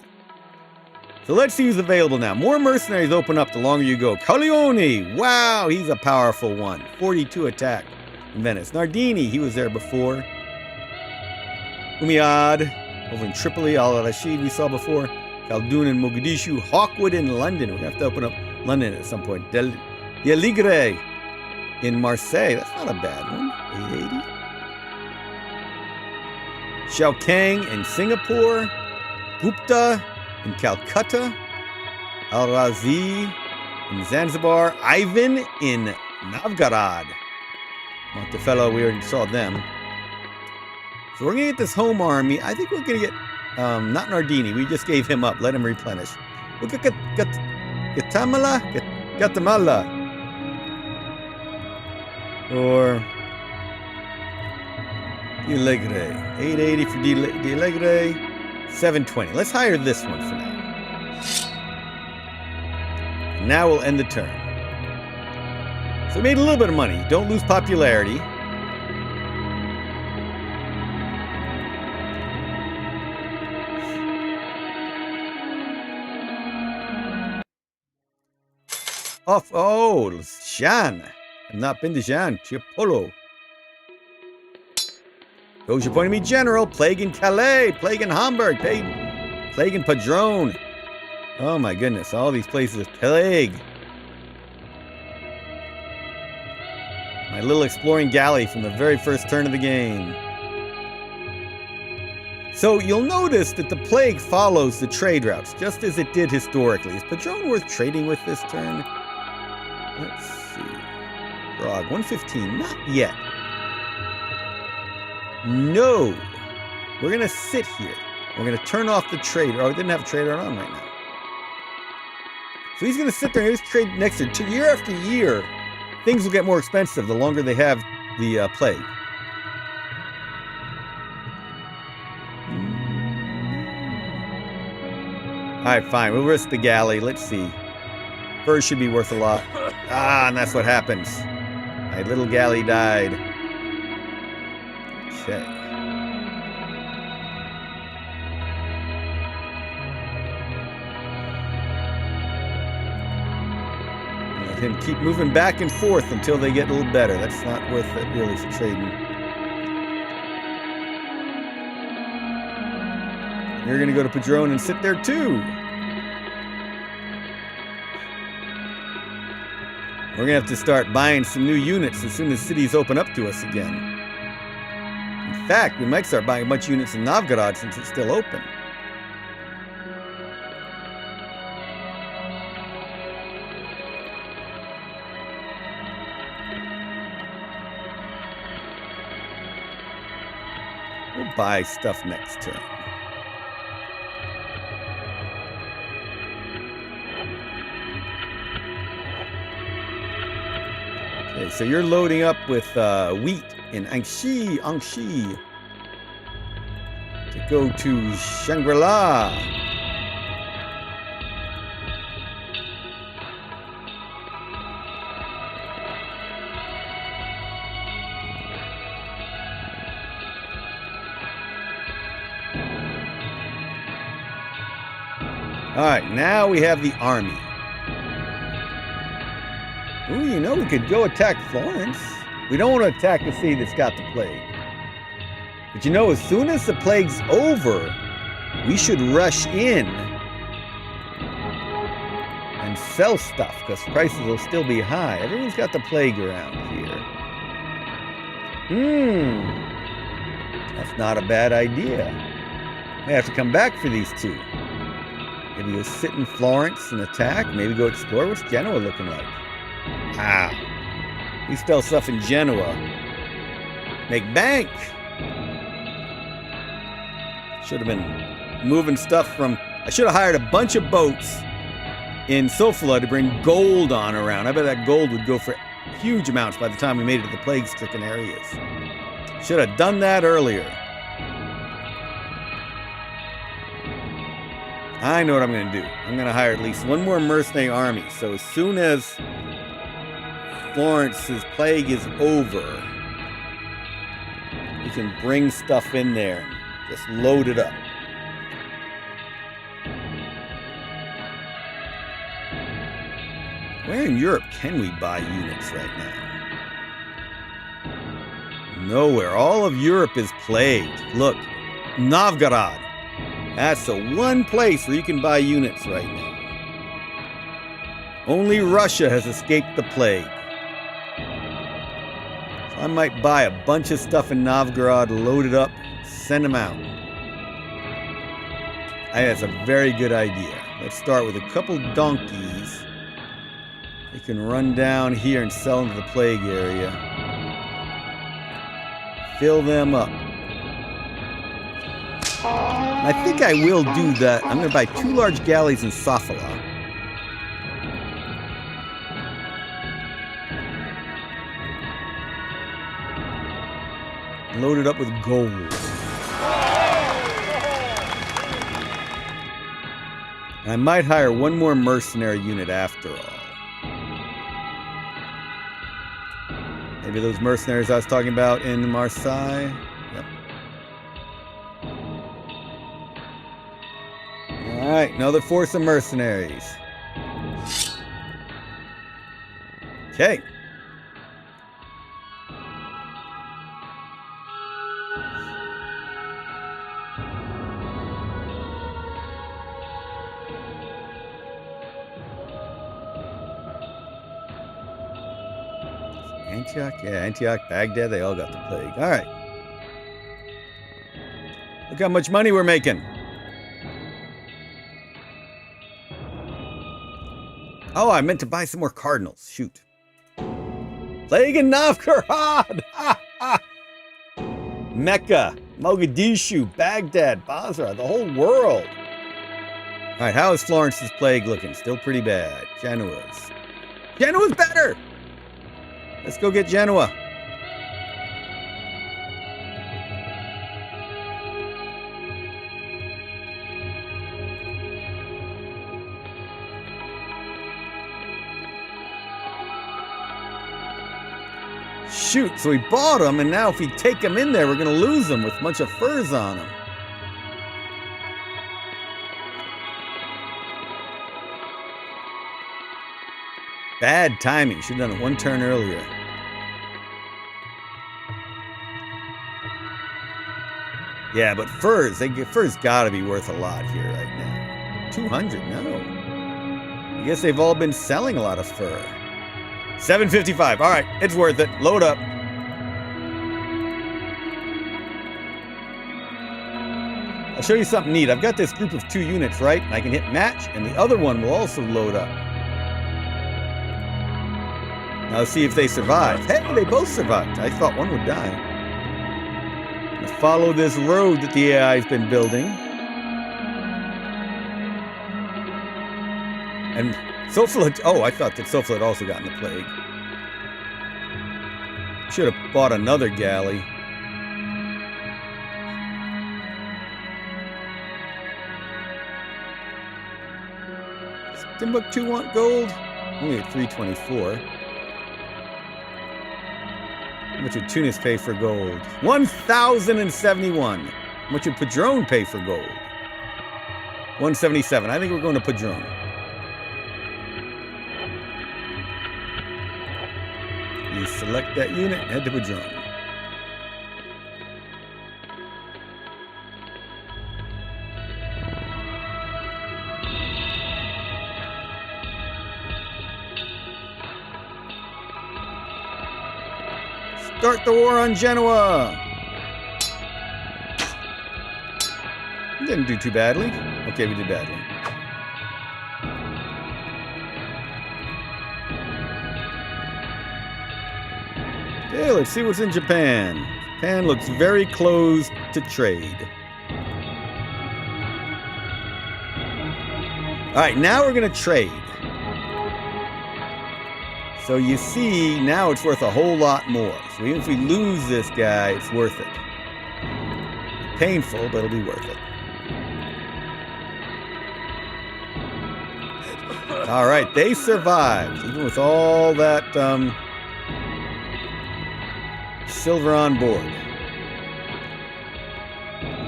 So let's see who's available now. More mercenaries open up the longer you go. Corleone! Wow, he's a powerful one. 42 attack in Venice. Nardini, he was there before. Umayyad, over in Tripoli. Al-Rashid, we saw before. Khaldoun in Mogadishu. Hawkwood in London. We're going to have to open up London at some point. Yaligre in Marseille. That's not a bad one. 880. Xiao Kang in Singapore, Gupta in Calcutta, Al-Razi in Zanzibar, Ivan in Novgorod. Montefello, we already saw them. So we're going to get this home army. I think we're going to get not Nardini. We just gave him up. Let him replenish. Look at Guatemala. Or D'Alegre. 880 for D'Alegre. 720. Let's hire this one for now. Now we'll end the turn. So we made a little bit of money. Don't lose popularity. Oh, Jean. I've not been to Jean. Chiapolo. Those appointed me general. Plague in Calais. Plague in Hamburg. Plague in Padrone. Oh my goodness. All these places of plague. My little exploring galley from the very first turn of the game. So you'll notice that the plague follows the trade routes, just as it did historically. Is Padrone worth trading with this turn? Let's see. Prague, 115. Not yet. No. We're going to sit here. We're going to turn off the trader. Oh, we didn't have a trader on right now. So he's going to sit there and he's trade next year. Year after year, things will get more expensive the longer they have the plague. All right, fine. We'll risk the galley. Let's see. Furs should be worth a lot. Ah, and that's what happens. My little galley died. Okay. Let him keep moving back and forth until they get a little better. That's not worth it, really, for trading. You're going to go to Padrone and sit there, too. We're going to have to start buying some new units as soon as cities open up to us again. In fact, we might start buying a bunch of units in Novgorod since it's still open. We'll buy stuff next turn. Okay, so you're loading up with wheat in Anxi to go to Shangri-La. All right, now we have the army. Ooh, you know, we could go attack Florence. We don't want to attack the city that's got the plague. But you know, as soon as the plague's over, we should rush in and sell stuff, because prices will still be high. Everyone's got the plague around here. That's not a bad idea. May have to come back for these two. Maybe go sit in Florence and attack. Maybe go explore. What's Genoa looking like? Ah, we sell stuff in Genoa. Make bank. Should have been moving stuff from... I should have hired a bunch of boats in Sofala to bring gold on around. I bet that gold would go for huge amounts by the time we made it to the plague-stricken areas. Should have done that earlier. I know what I'm going to do. I'm going to hire at least one more mercenary army. So as soon as Florence's plague is over, we can bring stuff in there and just load it up. Where in Europe can we buy units right now? Nowhere. All of Europe is plagued. Look, Novgorod. That's the one place where you can buy units right now. Only Russia has escaped the plague. So I might buy a bunch of stuff in Novgorod, load it up, send them out. That's a very good idea. Let's start with a couple donkeys. They can run down here and sell into the plague area. Fill them up. And I think I will do that. I'm going to buy 2 large galleys in Sofala. Load it up with gold. And I might hire 1 more mercenary unit after all. Maybe those mercenaries I was talking about in Marseille. Yep. Alright, another force of mercenaries. Okay. Antioch, yeah, Antioch, Baghdad, they all got the plague. All right. Look how much money we're making. Oh, I meant to buy some more cardinals. Shoot. Plague in Novgorod! Mecca, Mogadishu, Baghdad, Basra, the whole world. All right, how is Florence's plague looking? Still pretty bad. Genoa's better! Let's go get Genoa. Shoot, so we bought them, and now if we take them in there, we're going to lose them with a bunch of furs on them. Bad timing. Should have done it 1 turn earlier. Yeah, but furs got to be worth a lot here right now. 200, no. I guess they've all been selling a lot of fur. 755. All right, it's worth it. Load up. I'll show you something neat. I've got this group of 2 units, right? And I can hit match, and the other one will also load up. Now let's see if they survive. Hey, they both survived. I thought one would die. Let's follow this road that the AI's been building. And Sofla, oh, I thought that Sofla had also gotten the plague. Should have bought another galley. Does Timbuktu want gold? Only at 324. How much would Tunis pay for gold? 1,071. How much would Padrone pay for gold? 177. I think we're going to Padrone. You select that unit, head to Padrone. Start the war on Genoa! Didn't do too badly. Okay, we did badly. Okay, let's see what's in Japan. Japan looks very closed to trade. All right, now we're going to trade. So you see, now it's worth a whole lot more. So even if we lose this guy, it's worth it. Painful, but it'll be worth it. All right, they survived, even with all that silver on board.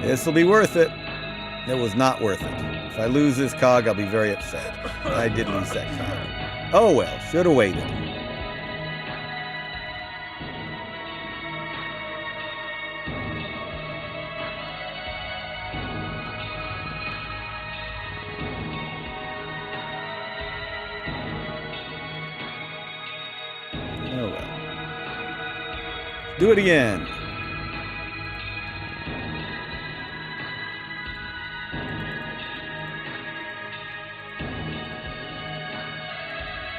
This will be worth it. It was not worth it. If I lose this cog, I'll be very upset. I did lose that cog. Oh well, should have waited. Oh well. Do it again.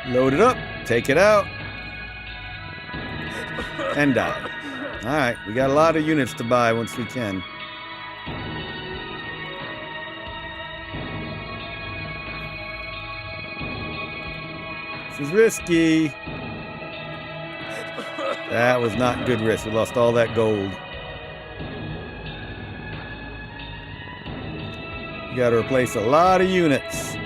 Load it up, take it out, and die. All right, we got a lot of units to buy once we can. This is risky. That was not good risk. We lost all that gold. You got to replace a lot of units.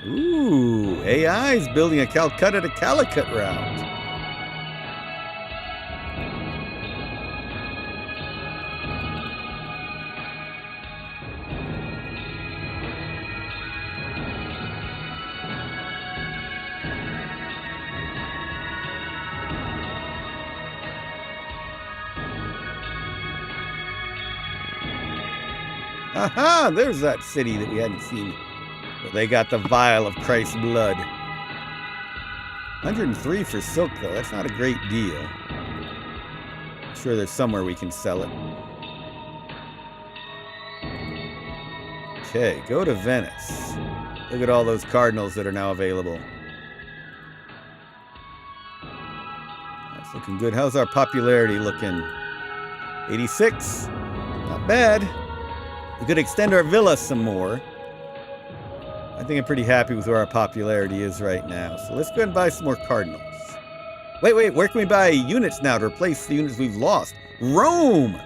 Ooh, AI's building a Calcutta to Calicut route. Aha! There's that city that we hadn't seen. But they got the vial of Christ's blood. 103 for silk, though. That's not a great deal. I'm sure there's somewhere we can sell it. Okay, go to Venice. Look at all those cardinals that are now available. That's looking good. How's our popularity looking? 86. Not bad. We could extend our villa some more. I think I'm pretty happy with where our popularity is right now. So let's go ahead and buy some more cardinals. Wait, where can we buy units now to replace the units we've lost? Rome!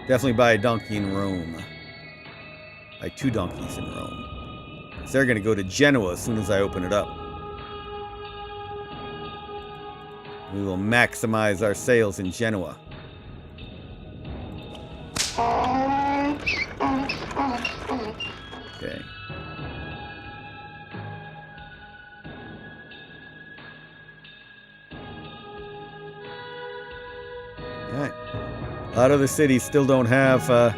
Definitely buy a donkey in Rome. Buy 2 donkeys in Rome. Because they're going to go to Genoa as soon as I open it up. We will maximize our sales in Genoa. Okay. Alright. A lot of the cities still don't have a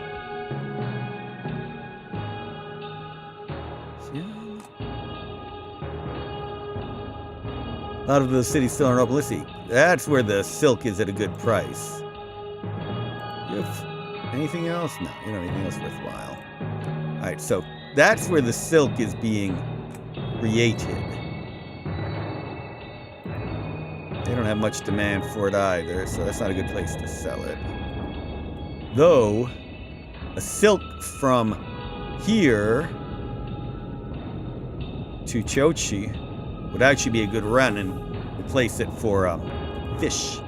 lot of the cities still aren't open. Let's see. That's where the silk is at a good price. You have anything else? No, you don't have anything else worthwhile. Alright, so that's where the silk is being created. They don't have much demand for it either, so that's not a good place to sell it. Though, a silk from here to Chochi would actually be a good run and replace it for fish.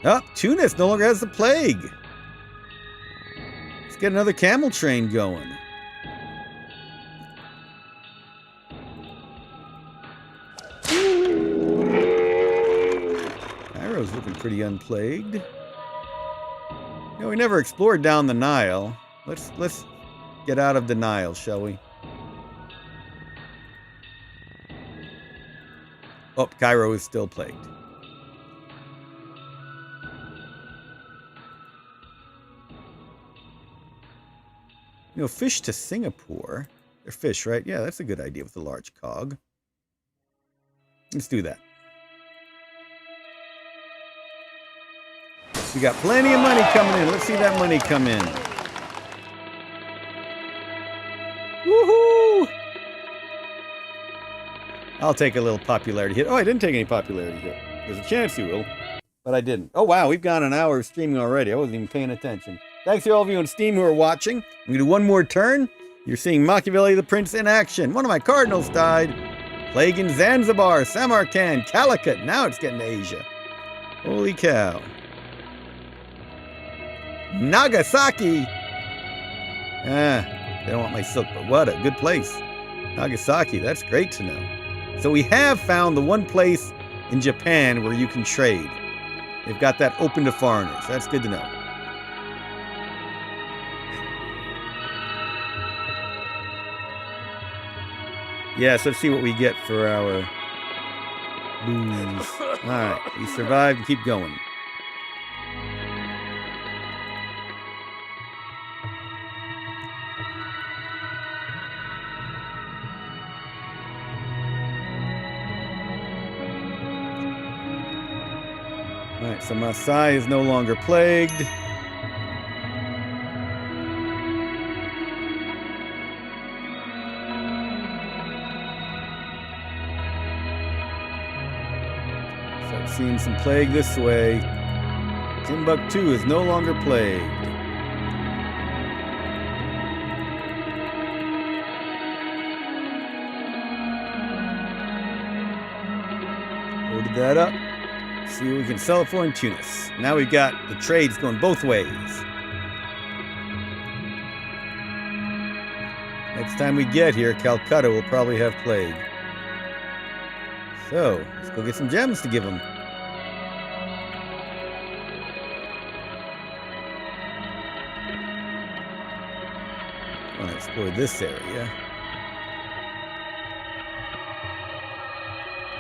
Oh, Tunis no longer has the plague. Let's get another camel train going. Cairo's looking pretty unplagued. You know, we never explored down the Nile. Let's get out of denial, shall we? Oh, Cairo is still plagued. You know, fish to Singapore. They're fish, right? Yeah, that's a good idea with a large cog. Let's do that. We got plenty of money coming in. Let's see that money come in. Woohoo! I'll take a little popularity hit. Oh, I didn't take any popularity hit. There's a chance you will, but I didn't. Oh, wow, we've got an hour of streaming already. I wasn't even paying attention. Thanks to all of you on Steam who are watching. I'm going to do one more turn. You're seeing Machiavelli the Prince in action. One of my cardinals died. Plague in Zanzibar, Samarkand, Calicut. Now it's getting to Asia. Holy cow. Nagasaki. They don't want my silk, but what a good place. Nagasaki, that's great to know. So we have found the one place in Japan where you can trade. They've got that open to foreigners. That's good to know. Yes, let's see what we get for our booze. Alright, we survived and keep going. Alright, so Masai is no longer plagued. Seeing some plague this way. Timbuktu is no longer plagued. Loaded that up. See what we can sell it for in Tunis. Now we've got the trades going both ways. Next time we get here, Calcutta will probably have plague. So, let's go get some gems to give them. I want to explore this area.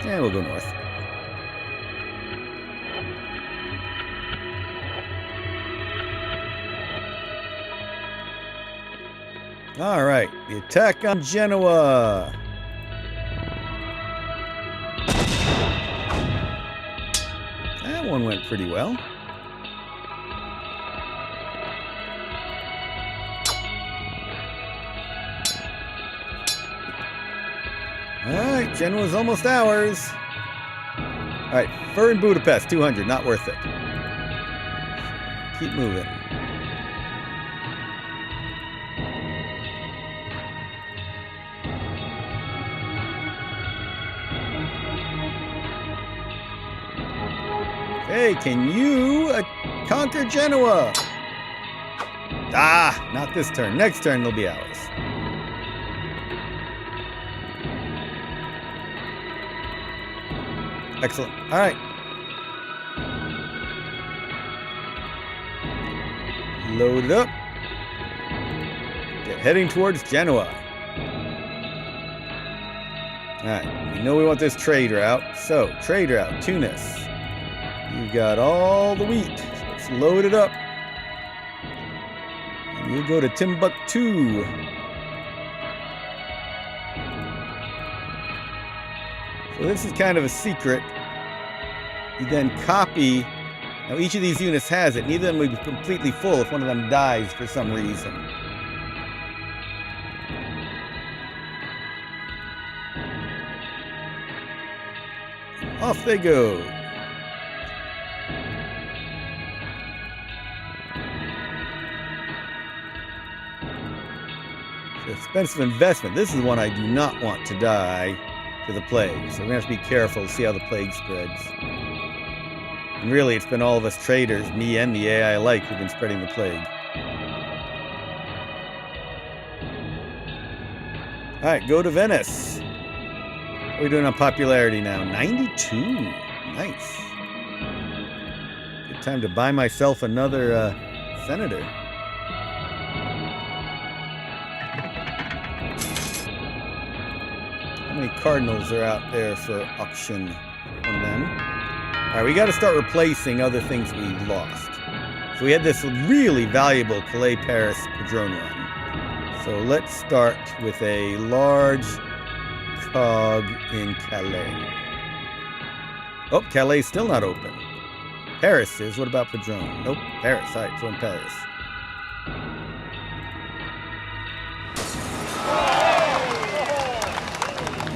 And we'll go north. All right, the attack on Genoa. That one went pretty well. All right, Genoa's almost ours. All right, fur in Budapest, 200, not worth it. Keep moving. Hey, can you conquer Genoa? Ah, not this turn. Next turn it'll be ours. Excellent. All right. Load it up. Get heading towards Genoa. All right. We know we want this trade route. So, trade route, Tunis. You've got all the wheat. So let's load it up. And you'll go to Timbuktu. So this is kind of a secret. You then copy. Now each of these units has it. Neither of them will be completely full if one of them dies for some reason. Off they go. Expensive investment. This is one I do not want to die to the plague. So we're going to have to be careful to see how the plague spreads. And really, it's been all of us traders, me and the AI alike, who've been spreading the plague. All right, go to Venice. What are we doing on popularity now? 92. Nice. Good time to buy myself another senator. How many cardinals are out there for auction on them? All right, we got to start replacing other things we lost. So we had this really valuable Calais-Paris Padron run. So let's start with a large cog in Calais. Oh, Calais is still not open. Paris is. What about Padron? Nope, Paris. All right, so in Paris.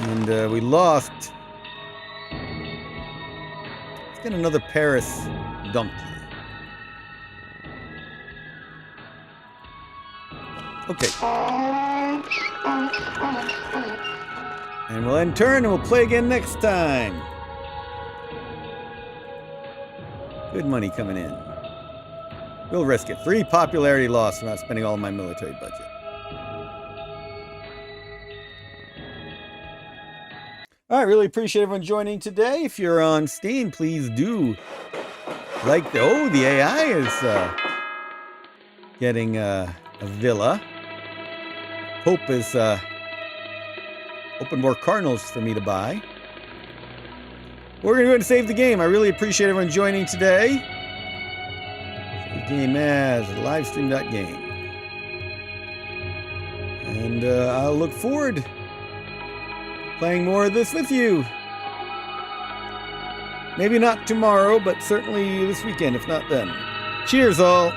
And we lost. Let's get another Paris donkey. Okay. And we'll end turn and we'll play again next time. Good money coming in. We'll risk it. 3 popularity loss for not spending all of my military budget. All right, really appreciate everyone joining today. If you're on Steam, please do like the... Oh, the AI is getting a villa. Hope is open more cardinals for me to buy. We're going to go ahead and save the game. I really appreciate everyone joining today. Save game as livestream.game. And I'll look forward to playing more of this with you. Maybe not tomorrow, but certainly this weekend, if not then. Cheers, all.